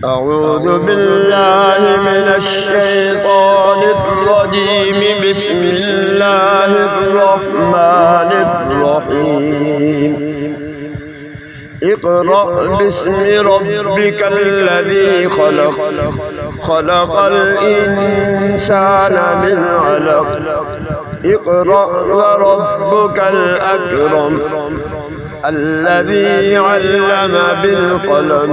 أعوذ بالله من الشيطان الرجيم. بسم الله الرحمن الرحيم. اقرأ باسم ربك الذي خلق، خلق الإنسان من علق. اقرأ وربك الأكرم الذي علم بالقلم،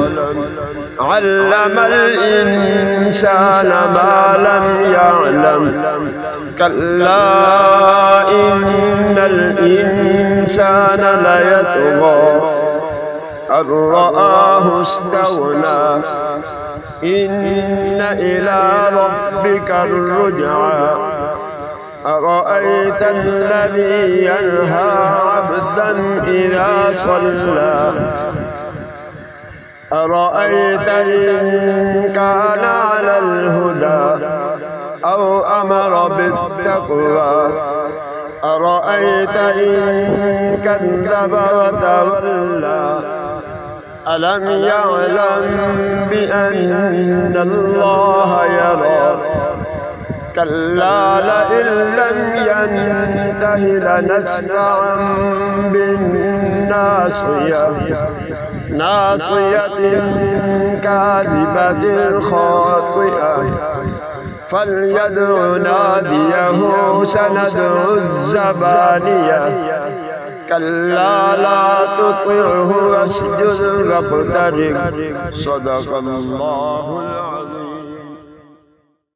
علم الإنسان ما لم يعلم. كلا إن الإنسان ليطغى أن رآه استغنى. إن إلى ربك الرجعى. أرأيت الذي ينهى عبدا إذا صلى، أرأيت إن كان على الهدى أو أمر بالتقوى، أرأيت إن كذب وتولى. ألم يعلم بأن الله يرى. كلا لئن لم ينته لنسفعا بالناصية، ناصية كاذبة خاطئة. فليدع ناديه سندع الزبانية. كلا لا تطعه واسجد واقترب. صدق الله العظيم.